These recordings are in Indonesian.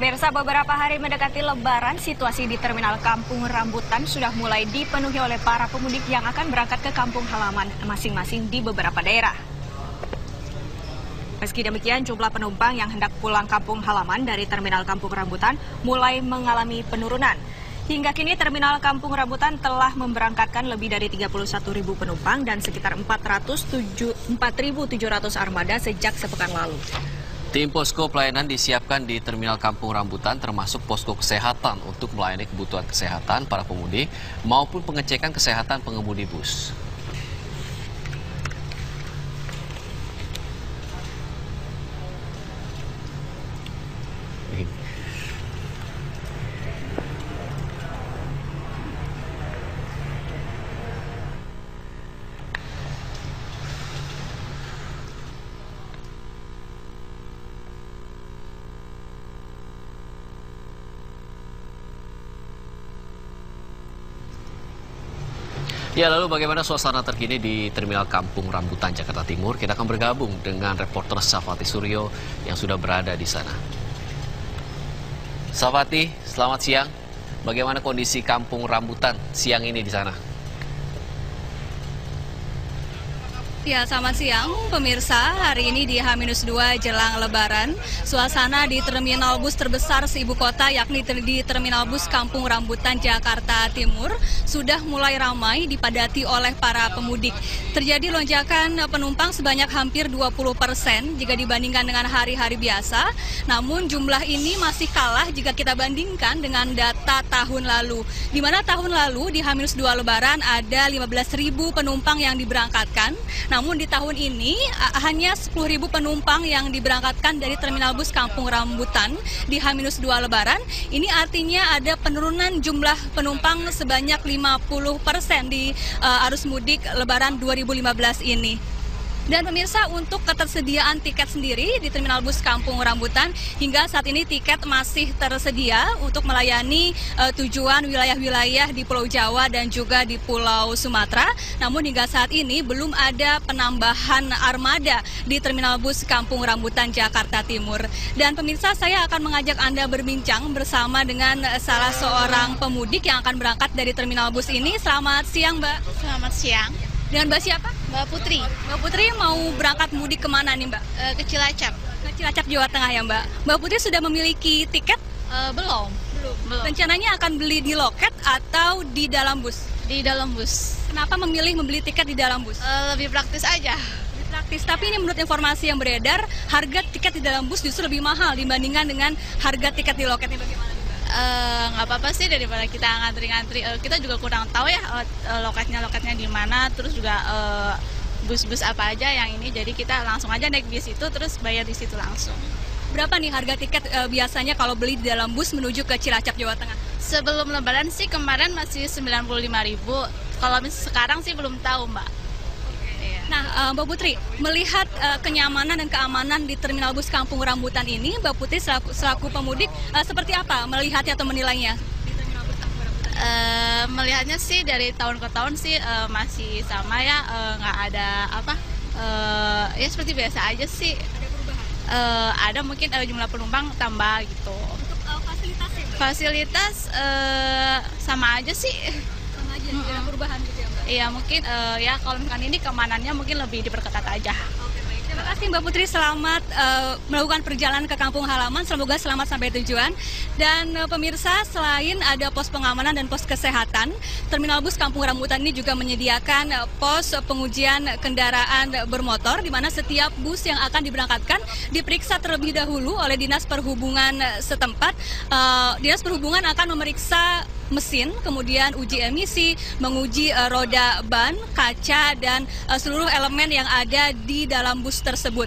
Pemirsa, beberapa hari mendekati Lebaran, situasi di Terminal Kampung Rambutan sudah mulai dipenuhi oleh para pemudik yang akan berangkat ke kampung halaman masing-masing di beberapa daerah. Meski demikian, jumlah penumpang yang hendak pulang kampung halaman dari Terminal Kampung Rambutan mulai mengalami penurunan. Hingga kini Terminal Kampung Rambutan telah memberangkatkan lebih dari 31.000 penumpang dan sekitar 4.700 armada sejak sepekan lalu. Tim posko pelayanan disiapkan di Terminal Kampung Rambutan termasuk posko kesehatan untuk melayani kebutuhan kesehatan para pemudik maupun pengecekan kesehatan pengemudi bus. Ya, lalu bagaimana suasana terkini di Terminal Kampung Rambutan, Jakarta Timur? Kita akan bergabung dengan reporter Safati Suryo yang sudah berada di sana. Safati, selamat siang. Bagaimana kondisi Kampung Rambutan siang ini di sana? Ya, selamat siang pemirsa. Hari ini di H-2 jelang Lebaran, suasana di terminal bus terbesar seibu kota yakni di Terminal Bus Kampung Rambutan, Jakarta Timur sudah mulai ramai dipadati oleh para pemudik. Terjadi lonjakan penumpang sebanyak hampir 20% jika dibandingkan dengan hari-hari biasa. Namun jumlah ini masih kalah jika kita bandingkan dengan data tahun lalu. Di mana tahun lalu di H-2 Lebaran ada 15.000 penumpang yang diberangkatkan. Namun di tahun ini hanya 10.000 penumpang yang diberangkatkan dari Terminal Bus Kampung Rambutan di H-2 Lebaran. Ini artinya ada penurunan jumlah penumpang sebanyak 50% di arus mudik Lebaran 2015 ini. Dan pemirsa, untuk ketersediaan tiket sendiri di Terminal Bus Kampung Rambutan hingga saat ini tiket masih tersedia untuk melayani tujuan wilayah-wilayah di Pulau Jawa dan juga di Pulau Sumatera. Namun hingga saat ini belum ada penambahan armada di Terminal Bus Kampung Rambutan, Jakarta Timur. Dan pemirsa, saya akan mengajak Anda berbincang bersama dengan salah seorang pemudik yang akan berangkat dari Terminal Bus ini. Selamat siang, Mbak. Selamat siang. Dengan Mbak siapa? Mbak Putri. Mbak Putri mau berangkat mudik kemana nih, Mbak? Ke Cilacap. Ke Cilacap, Jawa Tengah ya, Mbak. Mbak Putri sudah memiliki tiket? Belum. Rencananya akan beli di loket atau di dalam bus? Di dalam bus. Kenapa memilih membeli tiket di dalam bus? Lebih praktis aja. Lebih praktis, tapi ini menurut informasi yang beredar, harga tiket di dalam bus justru lebih mahal dibandingkan dengan harga tiket di loket. Ini bagaimana? Nggak apa-apa sih daripada kita ngantri-ngantri. Kita juga kurang tahu ya loketnya di mana, terus juga bus-bus apa aja yang ini. Jadi kita langsung aja naik bis itu terus bayar di situ langsung. Berapa nih harga tiket biasanya kalau beli di dalam bus menuju ke Cilacap, Jawa Tengah? Sebelum Lebaran sih kemarin masih 95.000. Kalau sekarang sih belum tahu, Mbak. Nah, Mbak Putri, melihat kenyamanan dan keamanan di Terminal Bus Kampung Rambutan ini, Mbak Putri selaku pemudik seperti apa melihatnya atau menilainya di Terminal Bus Kampung Rambutan? Melihatnya sih dari tahun ke tahun sih masih sama ya, nggak ada apa, ya seperti biasa aja sih. Ada perubahan? Ada mungkin jumlah penumpang tambah gitu. Untuk fasilitasnya, Mbak? Fasilitas sama aja sih. Sama aja, tidak ada perubahan gitu ya, Mbak? Iya mungkin ya kalau misalkan ini keamanannya mungkin lebih diperketat aja. Oke, baik. Terima kasih Mbak Putri, selamat melakukan perjalanan ke kampung halaman, semoga selamat sampai tujuan. Dan pemirsa, selain ada pos pengamanan dan pos kesehatan, Terminal Bus Kampung Rambutan ini juga menyediakan pos pengujian kendaraan bermotor, di mana setiap bus yang akan diberangkatkan diperiksa terlebih dahulu oleh Dinas Perhubungan setempat. Dinas Perhubungan akan memeriksa mesin, kemudian uji emisi, menguji roda ban, kaca, dan seluruh elemen yang ada di dalam bus tersebut.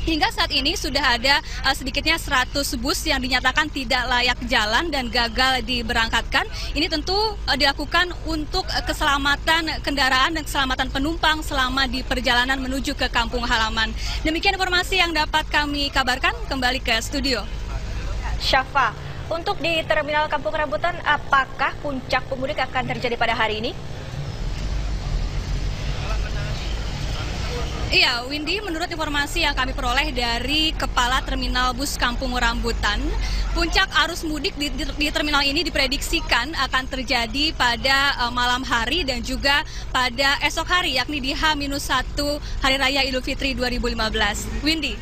Hingga saat ini sudah ada sedikitnya 100 bus yang dinyatakan tidak layak jalan dan gagal diberangkatkan. Ini tentu dilakukan untuk keselamatan kendaraan dan keselamatan penumpang selama di perjalanan menuju ke kampung halaman. Demikian informasi yang dapat kami kabarkan, kembali ke studio. Syafa, untuk di Terminal Kampung Rambutan, apakah puncak pemudik akan terjadi pada hari ini? Iya, Windy, menurut informasi yang kami peroleh dari Kepala Terminal Bus Kampung Rambutan, puncak arus mudik di terminal ini diprediksikan akan terjadi pada malam hari dan juga pada esok hari, yakni di H-1 Hari Raya Idul Fitri 2015. Windy.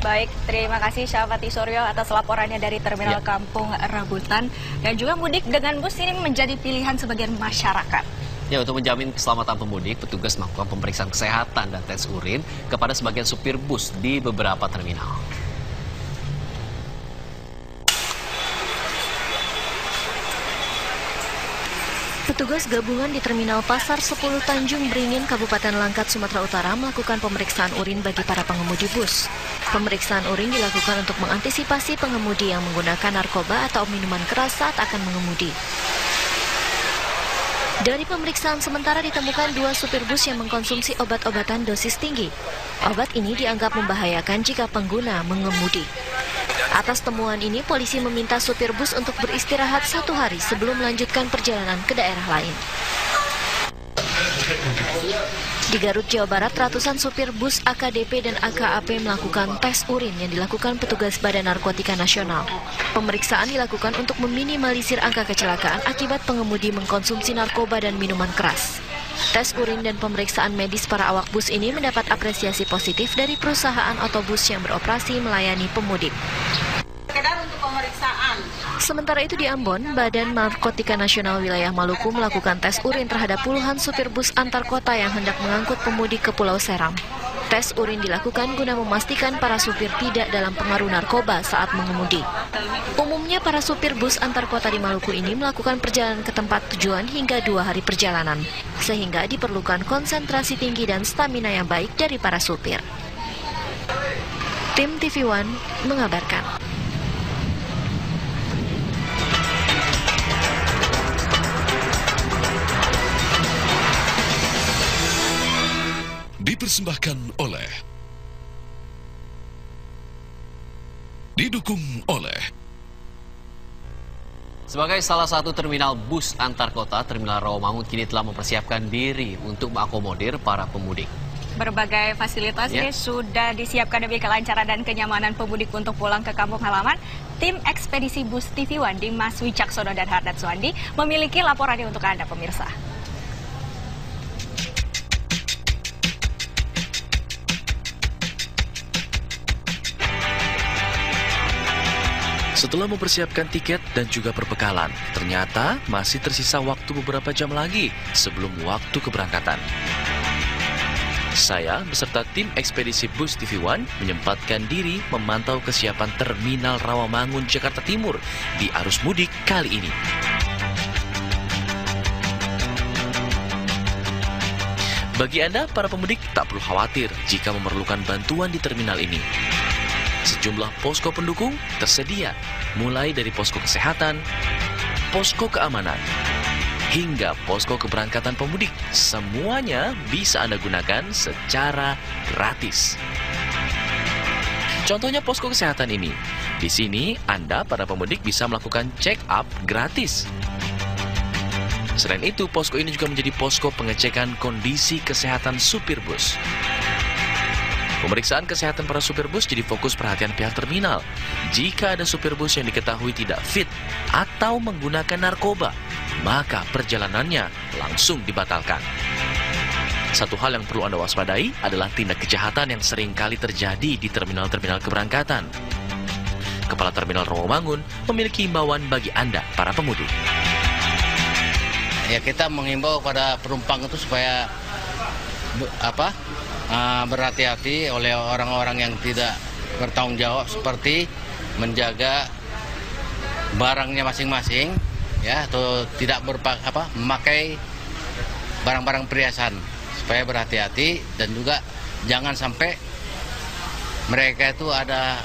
Baik, terima kasih Syafati Suryo atas laporannya dari Terminal Kampung Rambutan. Dan juga mudik dengan bus ini menjadi pilihan sebagian masyarakat. Ya, untuk menjamin keselamatan pemudik, petugas melakukan pemeriksaan kesehatan dan tes urin kepada sebagian supir bus di beberapa terminal. Petugas gabungan di Terminal Pasar 10 Tanjung Beringin, Kabupaten Langkat, Sumatera Utara melakukan pemeriksaan urin bagi para pengemudi bus. Pemeriksaan urin dilakukan untuk mengantisipasi pengemudi yang menggunakan narkoba atau minuman keras saat akan mengemudi. Dari pemeriksaan sementara ditemukan 2 supir bus yang mengkonsumsi obat-obatan dosis tinggi. Obat ini dianggap membahayakan jika pengguna mengemudi. Atas temuan ini, polisi meminta supir bus untuk beristirahat 1 hari sebelum melanjutkan perjalanan ke daerah lain. Di Garut, Jawa Barat, ratusan supir bus AKDP dan AKAP melakukan tes urin yang dilakukan petugas Badan Narkotika Nasional. Pemeriksaan dilakukan untuk meminimalisir angka kecelakaan akibat pengemudi mengkonsumsi narkoba dan minuman keras. Tes urin dan pemeriksaan medis para awak bus ini mendapat apresiasi positif dari perusahaan otobus yang beroperasi melayani pemudik. Sementara itu di Ambon, Badan Narkotika Nasional Wilayah Maluku melakukan tes urin terhadap puluhan supir bus antar kota yang hendak mengangkut pemudik ke Pulau Seram. Tes urin dilakukan guna memastikan para supir tidak dalam pengaruh narkoba saat mengemudi. Umumnya para supir bus antar kota di Maluku ini melakukan perjalanan ke tempat tujuan hingga 2 hari perjalanan, sehingga diperlukan konsentrasi tinggi dan stamina yang baik dari para supir. Tim TV One mengabarkan. Dipersembahkan oleh, didukung oleh. Sebagai salah satu terminal bus antar kota, Terminal Rawamangun kini telah mempersiapkan diri untuk mengakomodir para pemudik. Berbagai fasilitas ini sudah disiapkan demi kelancaran dan kenyamanan pemudik untuk pulang ke kampung halaman. Tim ekspedisi bus TV One Dimas Wicaksono dan Hardat Suwandi memiliki laporannya untuk Anda pemirsa. Setelah mempersiapkan tiket dan juga perbekalan, ternyata masih tersisa waktu beberapa jam lagi sebelum waktu keberangkatan. Saya beserta tim ekspedisi bus TV One menyempatkan diri memantau kesiapan Terminal Rawamangun, Jakarta Timur di arus mudik kali ini. Bagi Anda, para pemudik tak perlu khawatir jika memerlukan bantuan di terminal ini. Sejumlah posko pendukung tersedia, mulai dari posko kesehatan, posko keamanan, hingga posko keberangkatan pemudik. Semuanya bisa Anda gunakan secara gratis. Contohnya posko kesehatan ini. Di sini Anda, para pemudik, bisa melakukan check up gratis. Selain itu, posko ini juga menjadi posko pengecekan kondisi kesehatan supir bus. Pemeriksaan kesehatan para supir bus jadi fokus perhatian pihak terminal. Jika ada supir bus yang diketahui tidak fit atau menggunakan narkoba, maka perjalanannya langsung dibatalkan. Satu hal yang perlu Anda waspadai adalah tindak kejahatan yang sering kali terjadi di terminal-terminal keberangkatan. Kepala Terminal Rawamangun memiliki himbauan bagi Anda, para pemudik. Ya, kita mengimbau pada penumpang itu supaya berhati-hati oleh orang-orang yang tidak bertanggung jawab, seperti menjaga barangnya masing-masing, ya, atau tidak memakai barang-barang perhiasan, supaya berhati-hati. Dan juga jangan sampai mereka itu ada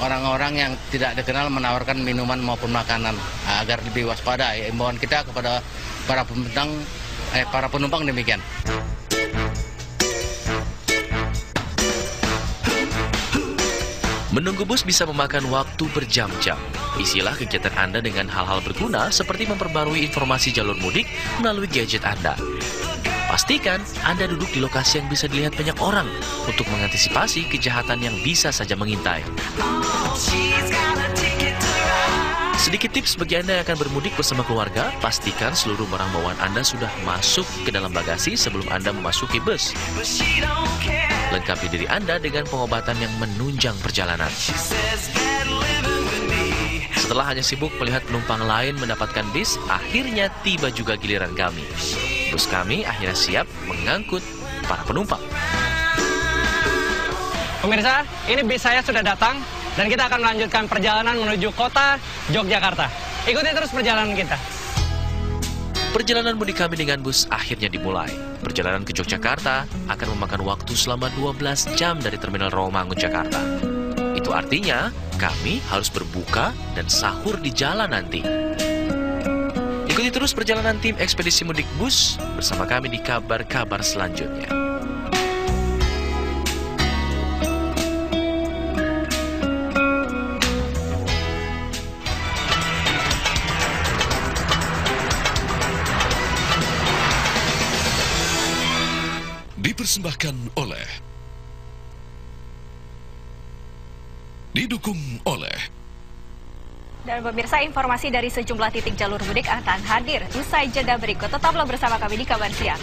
orang-orang yang tidak dikenal menawarkan minuman maupun makanan, agar lebih waspada. Imbauan kita kepada para penumpang demikian. Menunggu bus bisa memakan waktu berjam-jam. Isilah kegiatan Anda dengan hal-hal berguna seperti memperbarui informasi jalur mudik melalui gadget Anda. Pastikan Anda duduk di lokasi yang bisa dilihat banyak orang untuk mengantisipasi kejahatan yang bisa saja mengintai. Sedikit tips bagi Anda yang akan bermudik bersama keluarga, pastikan seluruh barang bawaan Anda sudah masuk ke dalam bagasi sebelum Anda memasuki bus. Lengkapi diri Anda dengan pengobatan yang menunjang perjalanan. Setelah hanya sibuk melihat penumpang lain mendapatkan bis, akhirnya tiba juga giliran kami. Bus kami akhirnya siap mengangkut para penumpang. Pemirsa, ini bis saya sudah datang dan kita akan melanjutkan perjalanan menuju kota Yogyakarta. Ikuti terus perjalanan kita. Perjalanan mudik kami dengan bus akhirnya dimulai. Perjalanan ke Yogyakarta akan memakan waktu selama 12 jam dari Terminal Rawamangun, Jakarta. Itu artinya kami harus berbuka dan sahur di jalan nanti. Ikuti terus perjalanan tim ekspedisi mudik bus bersama kami di kabar-kabar selanjutnya. Dipersembahkan oleh, didukung oleh. Dan pemirsa, informasi dari sejumlah titik jalur mudik akan hadir usai jeda berikut. Tetaplah bersama kami di Kabar Siang.